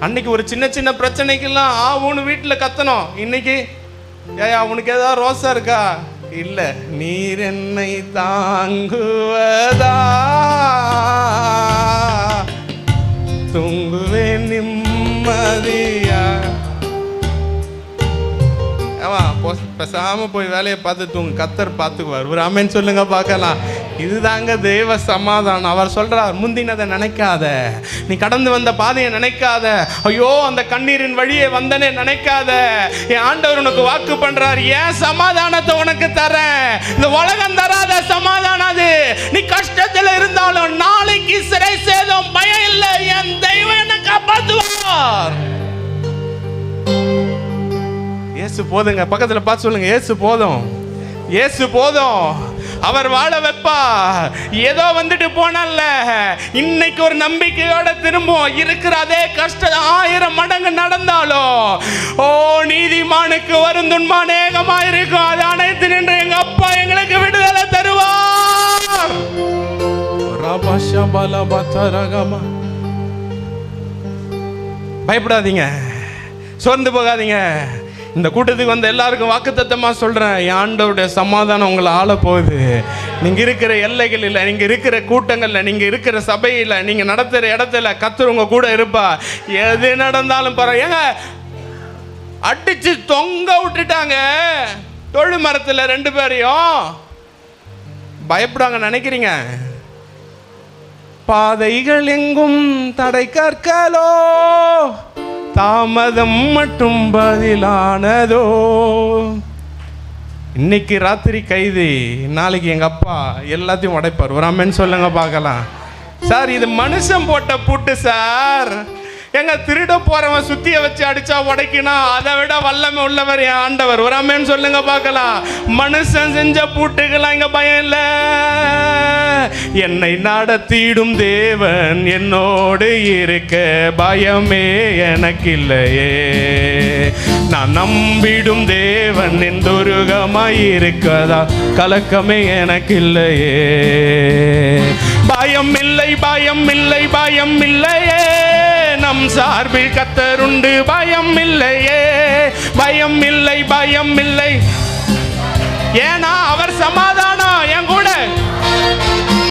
அன்னைக்கு ஒரு சின்ன சின்ன பிரச்சனைக்கெல்லாம் ஆவுன்னு வீட்டில் கத்தணும். இன்னைக்கு ஏயா உனக்கு ஏதாவது ரோசா இருக்கா? இல்ல. நீர் என்னை தாங்குவதா, தூங்குவேன் நிம்மதியா. பேசாம போய் வேலையை பார்த்து தூங்கு, கத்தர் பார்த்துக்குவார். ஒரு ஆமென் சொல்லுங்க பார்க்கலாம். இதுதாங்க தேவ சமாதானம். அவர் சொல்றார், முந்தினதை நினைக்காத, நீ கடந்து வந்த பாதையை நினைக்காத, ஐயோ அந்த கண்ணீரின் வழியே வந்தனே நினைக்காத. என் ஆண்டவர் உனக்கு வாக்கு பண்றார், ஏன் சமாதானத்தை உனக்கு தரேன். இந்த உலகம் தராத சமாதானம் அது. நீ கஷ்டத்துல இருந்தாலும் நாளைக்கு சிறை சேதம் பயம் இல்லை, என் தெய்வம் என்ன காப்பாற்றுவார். இயேசு போதுங்க. பக்கத்துல பார்த்து சொல்லுங்க, இயேசு போதும், இயேசு போதும். அவர் வாழ வைப்பா. ஏதோ வந்துட்டு போனல்ல, இன்னைக்கு ஒரு நம்பிக்கையோட திரும்பும். இருக்கிற அதே கஷ்டம் 1000 மடங்கு நடந்தாலும், ஓ நீதிமானுக்கு வரும் துன்பம் அநேகமா இருக்கும். அது அனைத்து நின்று எங்க அப்பா எங்களுக்கு விடுதலை தருவார். பயப்படாதீங்க, சோர்ந்து போகாதீங்க. இந்த கூட்டத்துக்கு வந்த எல்லாருக்கும் வாக்குத்தத்தமா சொல்றேன், என் ஆண்டவருடைய சமாதானம் உங்களை ஆள போகுது. நீங்க இருக்கிற எல்லைகளில், நீங்க இருக்கிற கூட்டங்கள்ல, நீங்க இருக்கிற சபையில, நீங்க நடத்துற இடத்துல கர்த்தர் உங்க கூட இருப்பா. எது நடந்தாலும் பரவாயில்ல. அடிச்சு தொங்க விட்டுட்டாங்க தொழு மரத்துல 2 பேரையும். பயப்படாங்க நினைக்கிறீங்க? பாதைகள் எங்கும் தடை கற்களோ, தாமதம் மட்டும் பதிலானதோ. இன்னைக்கு ராத்திரி கைது, நாளைக்கு எங்க அப்பா எல்லாத்தையும் உடைப்பார். ஒரு ஆமென் சொல்லுங்க பார்க்கலாம். சார் இது மனுஷன் போட்ட பூட்டு சார். எங்க திருட போறவன் சுத்திய வச்சு அடிச்சா உடைக்கணும், அதை விட வல்லமை உள்ளவர் என் ஆண்டவர். ஒரு ஆமென் சொல்லுங்க பார்க்கலாம். மனுஷன் செஞ்ச பூட்டுக்கெல்லாம் இங்க பயம் இல்ல. என்னை நடத்திடும் தேவன் என்னோடு இருக்க பயமே எனக்கு இல்லையே. நான் நம்பிடும் தேவன் என் துருகமாய் இருக்கதா கலக்கமே எனக்கு இல்லையே. பயம் இல்லை, பயம் இல்லை, பயம் இல்லையே. நம் சார்பில் கர்த்தருண்டு, பயம் இல்லையே. பயம் இல்லை, பயம் இல்லை. ஏன்னா அவர் சமாதானம் என் கூட.